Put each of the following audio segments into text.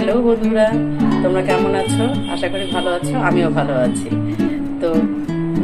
Hello বন্ধুরা, তোমরা কেমন আছো? আশা করি ভালো আছো, আমিও ভালো আছি। তো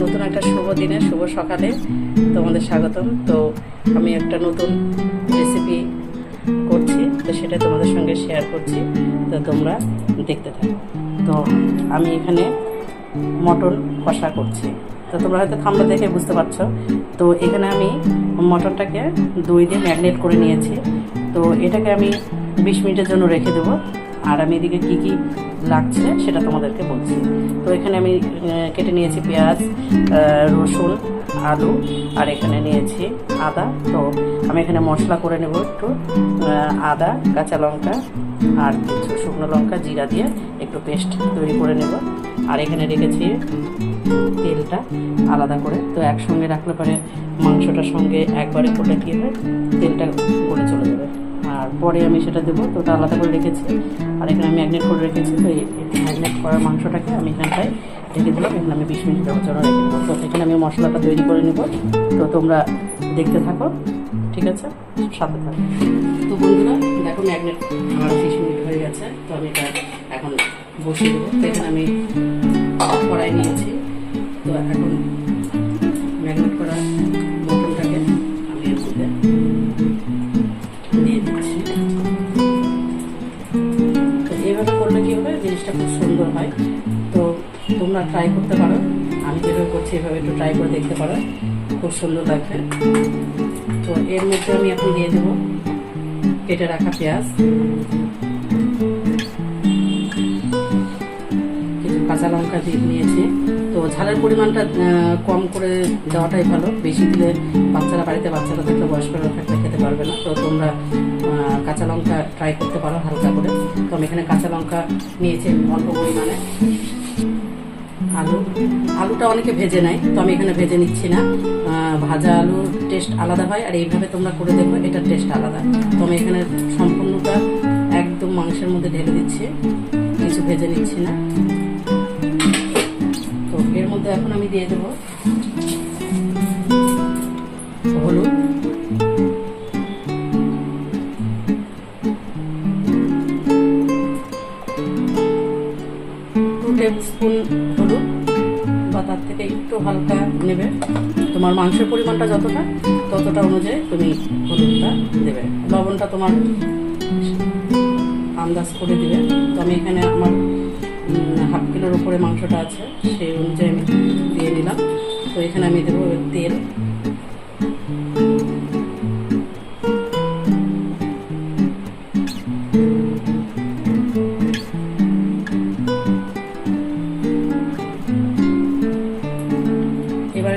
নতুন একটা শুভ দিনে, শুভ সকালে তোমাদের স্বাগতম। তো আমি একটা নতুন রেসিপি করছি, তো সেটা তোমাদের সঙ্গে শেয়ার করছি। তো তোমরা দেখতে থাকো। তো আমি এখানে মটন কষা করছি। তো তোমরা হয়তো থাম্বনেল দেখে বুঝতে পারছো। তো এখানে আমি মটনটাকে দই দিয়ে ম্যারিনেট করে নিয়েছি। তো এটাকে আমি 20 মিনিটের জন্য রেখে দেবো। আর আমি এদিকে কী কী লাগছে সেটা তোমাদেরকে বলছি। তো এখানে আমি কেটে নিয়েছি পেঁয়াজ, রসুন, আলু, আর এখানে নিয়েছি আদা। তো আমি এখানে মশলা করে নেব একটু আদা, কাঁচা লঙ্কা আর কিছু শুকনো লঙ্কা, জিরা দিয়ে একটু পেস্ট তৈরি করে নেব। আর এখানে রেখেছি তেলটা আলাদা করে। তো একসঙ্গে রাখলে পরে মাংসটার সঙ্গে একবারে করলে কী হয়, তেলটা গলে চলে যাবে। আর পরে আমি সেটা দেবো। তো ওটা আলাদা করে রেখেছি। আর এখানে আমি ম্যারিনেট করে রেখেছি। তো এই ম্যারিনেট করার মাংসটাকে আমি এখানটায় রেখে দিলাম। এখানে আমি 20 মিনিটের জন্য রেখে দেবো। তো এখানে আমি মশলাটা তৈরি করে নেব। তো তোমরা দেখতে থাকো, ঠিক আছে? সাথে থাকো। তো বন্ধুরা দেখো, ম্যারিনেট আমার 20 মিনিট হয়ে গেছে। তো আমি এটা এখন বসিয়ে দেবো। তো এখানে আমি কড়াই নিয়েছি। তো এখন ম্যারিনেট করা মটনটাকে আমি এর মধ্যে দিয়ে দিচ্ছি। তো এইভাবে করলে কী হবে, জিনিসটা খুব সুন্দর হয়। তো তোমরা ট্রাই করতে পারো। আমি যেভাবে করছি এভাবে একটু ট্রাই করে দেখতে পারো, খুব সুন্দর লাগবে। তো এর মধ্যে আমি এখন দিয়ে দেবো কেটে রাখা পেঁয়াজ, কিছু কাঁচা লঙ্কা দিয়ে নিয়েছি। তো ঝালের পরিমাণটা কম করে দেওয়াটাই ভালো। বেশি দিলে বাচ্চারা থাকলে, বয়স্করা থাকলে খেতে পারবে না। তো তোমরা কাঁচা লঙ্কা ট্রাই করতে পারো হালকা করে। তো আমি এখানে কাঁচা লঙ্কা নিয়েছি অল্প পরিমাণে। আলুটা অনেকে ভেজে নেয়, তো আমি এখানে ভেজে নিচ্ছি না। ভাজা আলুর টেস্ট আলাদা হয়, আর এইভাবে তোমরা করে দেখো, এটার টেস্ট আলাদা। তো আমি এখানে সম্পূর্ণটা একদম মাংসের মধ্যে ঢেলে দিচ্ছি, কিছু ভেজে নিচ্ছি না। তো এর মধ্যে এখন আমি দিয়ে দেবো হলুদ, টেবিলস্পুন হলুদ, বা তার থেকে একটু হালকা নেবে। তোমার মাংসের পরিমাণটা ততটা অনুযায়ী তুমি হলুদটা দেবে। লবণটা তোমার আন্দাজ করে দিবে। তো আমি এখানে আমার হাফ কিলোর উপরে মাংসটা আছে, সেই অনুযায়ী আমি দিয়ে নিলাম। তো এখানে আমি দেবো তেল,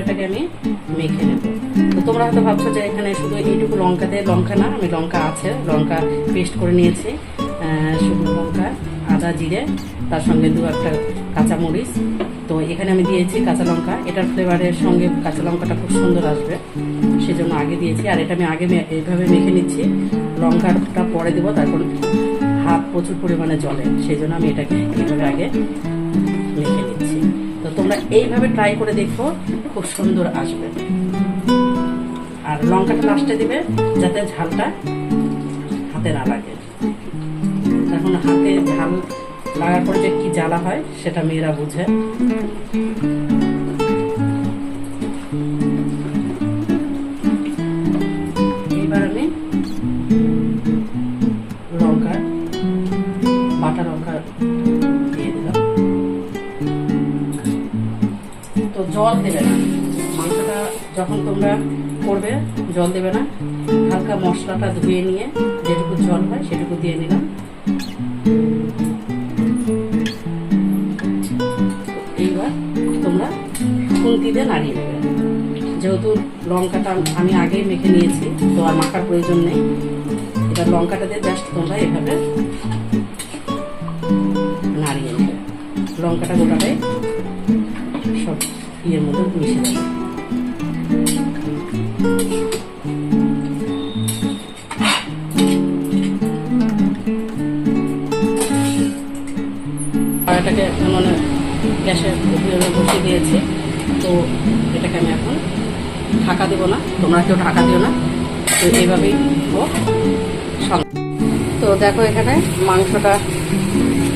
এটাকে আমি মেখে নেব। তো তোমরা হয়তো ভাবছো যে এখানে শুধু এইটুকু লঙ্কা দিয়ে, লঙ্কা না, আমি লঙ্কা আছে, লঙ্কা পেস্ট করে নিয়েছি, শুকনো লঙ্কা, আদা, জিরে, তার সঙ্গে 2-1 কাঁচামরিচ। তো এখানে আমি দিয়েছি কাঁচা লঙ্কা। এটার ফ্লেভারের সঙ্গে কাঁচা লঙ্কাটা খুব সুন্দর আসবে, সেজন্য আগে দিয়েছি। আর এটা আমি আগে এইভাবে মেখে নিচ্ছি, লঙ্কাটা পরে দেবো। তারপর হাত প্রচুর পরিমাণে জলে, সেই জন্য আমি এটাকে এইভাবে আগে মেখে নিচ্ছি। তো তোমরা এইভাবে ট্রাই করে দেখো, খুব সুন্দর আসবে। আর লঙ্কাটা লাস্টে দিবে, যাতে ঝালটা হাতে না লাগে। এখন হাতে ঝাল লাগার পরে যে কি জ্বালা হয় সেটা মেয়েরা বুঝে। এবার আমি বাটা লঙ্কা দিয়ে দিলাম। তো জল দেবে না, মাংসটা যখন তোমরা করবে জল দেবে না। হালকা মশলাটা ধুয়ে নিয়ে যেটুকু জল হয় সেটুকু দিয়ে নিলাম। এইবার তোমরা খুন্তি দিয়ে নাড়িয়ে দেবে। যেহেতু লঙ্কাটা আমি আগেই মেখে নিয়েছি, তো আর মাখার প্রয়োজন নেই। এবার লঙ্কাটা দিয়ে জাস্ট তোমরা এভাবে নাড়িয়ে নেবে। লঙ্কাটা গোটাটাই সব ইয়ের মধ্যে মিশে যাবে। কড়াইটাকে মানে গ্যাসের বসিয়ে দিয়েছি। তো এটাকে আমি এখন ঢাকা দেবো না, তোমরা কেউ ঢাকা দিও না। তো এইভাবেই তো দেখো এখানে মাংসটা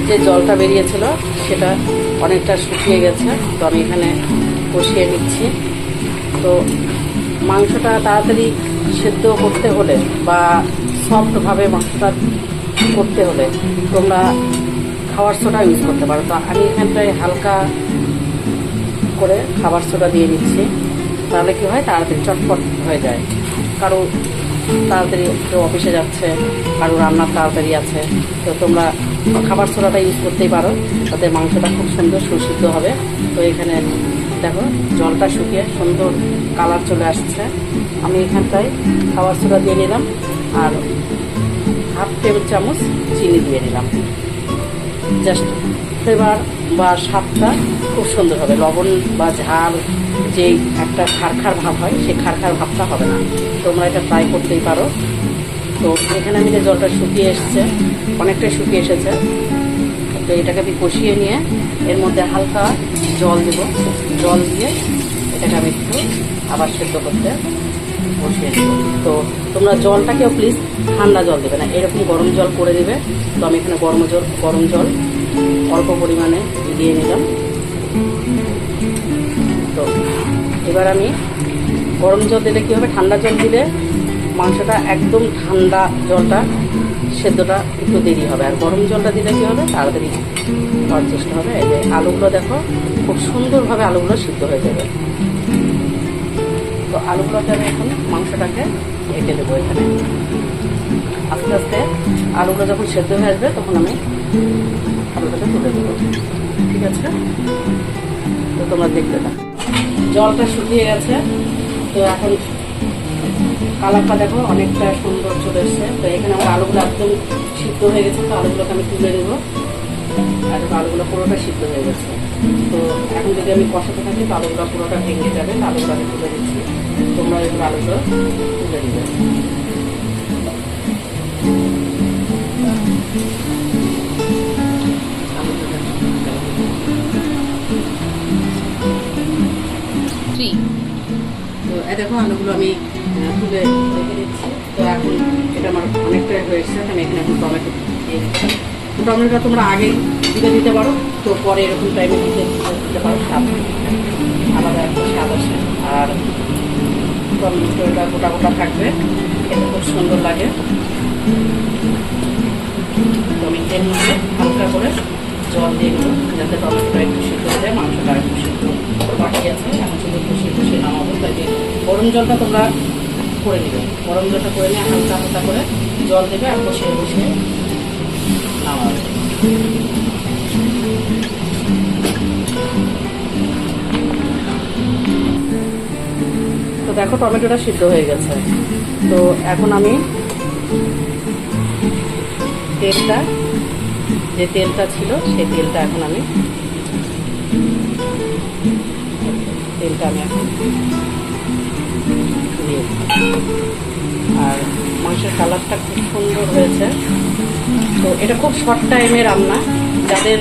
যে জলটা বেরিয়েছিল সেটা অনেকটা শুকিয়ে গেছে। তো আমি এখানে কষিয়ে নিচ্ছি। তো মাংসটা তাড়াতাড়ি সেদ্ধ করতে হলে বা সফটভাবে মাংসটা করতে হলে তোমরা খাবার সোডা ইউজ করতে পারো। তো আমি এখানটায় হালকা করে খাবার সোডা দিয়ে নিচ্ছি, তাহলে কি হয় তাড়াতাড়ি চটপট হয়ে যায়। কারো তাড়াতাড়ি কেউ অফিসে যাচ্ছে, কারো রান্নার তাড়াতাড়ি আছে, তো তোমরা খাবার সোডাটা ইউজ করতেই পারো, তাতে মাংসটা খুব সুন্দর সুসিদ্ধ হবে। তো এখানে দেখো জলটা শুকিয়ে সুন্দর কালার চলে আসছে। আমি এখানটায় খাবার সোডা দিয়ে নিলাম আর হাফ টেবিল চামচ চিনি দিয়ে নিলাম। জাস্ট ফ্লেভার বা স্বাদটা খুব সুন্দর হবে। লবণ বা ঝাল যে একটা খারখার ভাব হয়, সেই খারখার ভাবটা হবে না। তোমরা এটা ট্রাই করতেই পারো। তো এখানে আমি যে জলটা শুকিয়ে এসছে, অনেকটাই শুকিয়ে এসেছে, তো এটাকে আমি কষিয়ে নিয়ে এর মধ্যে হালকা জল দেব। জল দিয়ে এটাকে আমি একটু আবার সেদ্ধ করতে বসিয়ে দেব। তো তোমরা জলটাকেও প্লিজ ঠান্ডা জল দেবে না, এরকম গরম জল করে দেবে। তো আমি এখানে গরম জল অল্প পরিমাণে দিয়ে নিলাম। তো এবার আমি গরম জল দিলে কী হবে, ঠান্ডা জল দিলে মাংসটা একদম ঠান্ডা জলটা সেদ্ধটা একটু দেরি হবে, আর গরম জলটা দিলে কী হবে তাড়াতাড়ি হওয়ার চেষ্টা হবে। এই যে আলুগুলো দেখো খুব সুন্দরভাবে আলুগুলো সিদ্ধ হয়ে যাবে। তো আলুগুলোকে আমি এখন মাংসটাকে ঢেকে দেবো। এখানে আস্তে আস্তে আলুগুলো যখন সেদ্ধ হয়ে আসবে তখন আমি আলুটাকে তুলে দেবো। ঠিক আছে, তো তোমরা দেখতে থাকো। জলটা শুকিয়ে গেছে, তো এখন কালারটা দেখো অনেকটা সুন্দর চলে এসছে। তো এখানে আমার আলুগুলো একদম সিদ্ধ হয়ে গেছে, তো আলুগুলোকে আমি তুলে নেবো। আর আলুগুলো পুরোটা সিদ্ধ হয়ে গেছে। তো এখন যদি আমি কষাতে থাকি তো আলুগুলো পুরোটা ভেঙে যাবে। আলুগুলো আমি তুলে দিচ্ছি, তোমরা এগুলো আলুগুলো তুলে দিবে। তো দেখো আলুগুলো আমি তুলে রেখে দিচ্ছি। তো এখন এটা আমার অনেকটাই হয়ে এসছে। আমি এখানে এখন টমেটো দিয়ে দিচ্ছি। টমেটোটা তোমরা আগে দিতে পারো, তো পরে এরকম টাইমে দিতে পারো, স্বাদ আলাদা একটা স্বাদ আসে। আর টমেটোটা গোটা গোটা থাকবে, খেতে খুব সুন্দর লাগে। তো আমি এর মধ্যে হালকা করে জল দিয়ে দেবো, যাতে টমেটোটা একটু সিদ্ধ হয়ে যায়, মাংসটা একটু সিদ্ধ বাকি আছে। এখন শুধু কষিয়ে নামাবো। তাই গরম জলটা তোমরা করে নেবে, গরম জলটা করে নিয়ে হালকা হালকা করে জল দেবে আর বসিয়ে নামাবে। তো দেখো টমেটোটা সিদ্ধ হয়ে গেছে। তো এখন আমি যে তেলটা ছিল সেই তেলটা এখন আমি এখন দিয়ে দিচ্ছি। আর মাংসের কালারটা খুব সুন্দর হয়েছে। তো এটা খুব শর্ট টাইমে রান্না, যাদের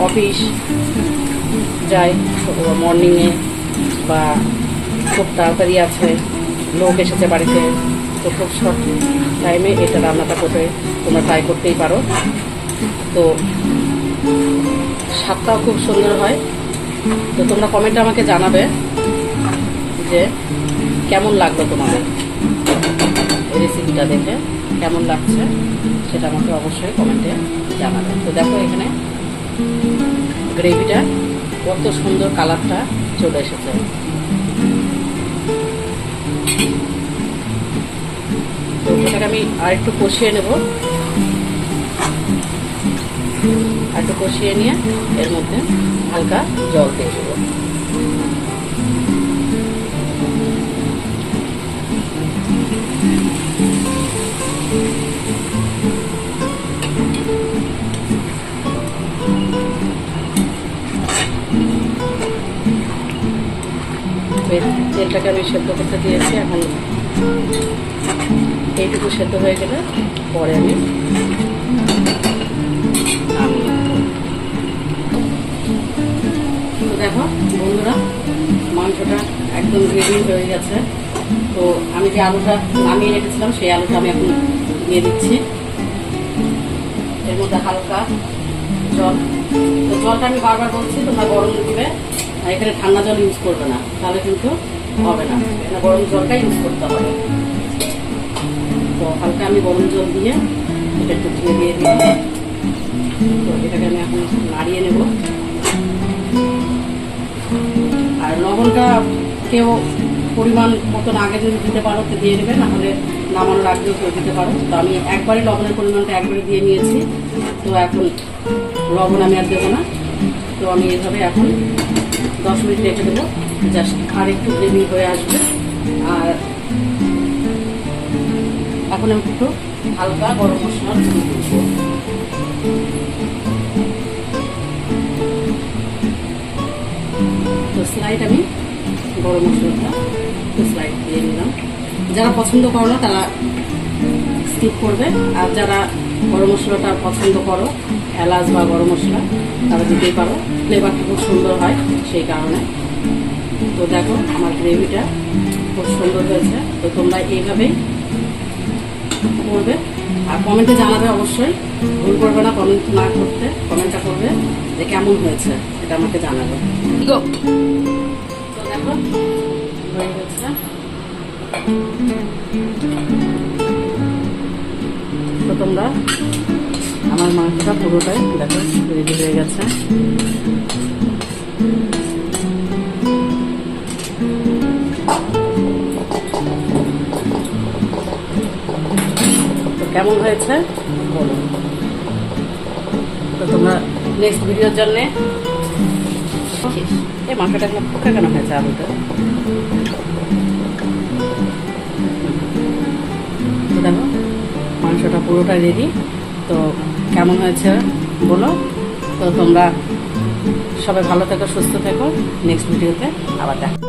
অফিস যায় মর্নিংয়ে বা খুব তাড়াতাড়ি আছে, লোক এসেছে বাড়িতে, তো খুব শর্ট টাইমে এটা রান্নাটা করে তোমরা ট্রাই করতেই পারো। তো স্বাদটাও খুব সুন্দর হয়। তো তোমরা কমেন্টে আমাকে জানাবে যে কেমন লাগলো তোমাদের এই রেসিপিটা দেখে, কেমন লাগছে সেটা আমাকে অবশ্যই কমেন্টে জানাবে। তো দেখো এখানে গ্রেভিটা কত সুন্দর কালারটা চলে এসেছে। তো এটাকে আমি আরেকটু কষিয়ে নেব। আরেকটু কষিয়ে নিয়ে এর মধ্যে হালকা জল দিয়ে দেবো। তেলটাকে আমি সেদ্ধ করতে দিয়েছি। এখন এইটুকু সেদ্ধ হয়ে গেলে পরে আমি দেখো বন্ধুরা মাংসটা একদম রেডি হয়ে গেছে। তো আমি যে আলুটা নামিয়ে রেখেছিলাম সেই আলুটা আমি এখন দিয়ে দিচ্ছি। এর মধ্যে হালকা জল। তো জলটা আমি বারবার বলছি তোমরা গরম দিবে, আর এখানে ঠান্ডা জল ইউজ করবে না, তাহলে কিন্তু হবে না, এখানে গরম জলটাই ইউজ করতে হবে। তো হালকা আমি গরম জল দিয়ে এটা একটু দিয়ে দিলাম। তো এটাকে আমি এখন নাড়িয়ে নেব। আর লবণটা কেউ পরিমাণ মতন আগে যদি দিতে পারো তো দিয়ে নেবে, না হলে নামানোর আগেও কেউ দিতে পারো। তো আমি একবারে লবণের পরিমাণটা একবারে দিয়ে নিয়েছি। তো এখন লবণ আমি আর দেবো না। তো আমি এইভাবে এখন 10 মিনিট রেখে দেবো, জাস্ট আর একটু গ্রেভি হয়ে আসবে। আর এখন আমি একটু হালকা গরম মশলা দিচ্ছি। তো স্লাইড আমি গরম মশলাটা স্লাইড দিয়ে নিলাম। যারা পছন্দ করো না তারা স্কিপ করবে, আর যারা গরম মশলাটা পছন্দ করো, এলাচ বা গরম মশলা, তারা দিতেই পারো, ফ্লেভারটা খুব সুন্দর হয় সেই কারণে। তো দেখো আমার গ্রেভিটা খুব সুন্দর হয়েছে। তো তোমরা এইভাবেই করবে, আর কমেন্টে জানাবে অবশ্যই, ভুল করবে না কমেন্ট না করতে, কমেন্টটা করবে যে কেমন হয়েছে, এটা আমাকে জানাবে। তো দেখো হয়ে গেছে। তো তোমরা আমার মাংসটা পুরোটাই দেখো রেডি হয়ে গেছে। তো কেমন হয়েছে বলো। তো তোমরা নেক্সট ভিডিওর জন্যে এই মাংসটা এখন পোকা কেন হয়েছে আলুটা। তো দেখো মাংসটা পুরোটা রেডি। তো কেমন হয়েছে বলো। তো তোমরা সবাই ভালো থেকো, সুস্থ থেকো। নেক্সট ভিডিওতে আবার দেখো।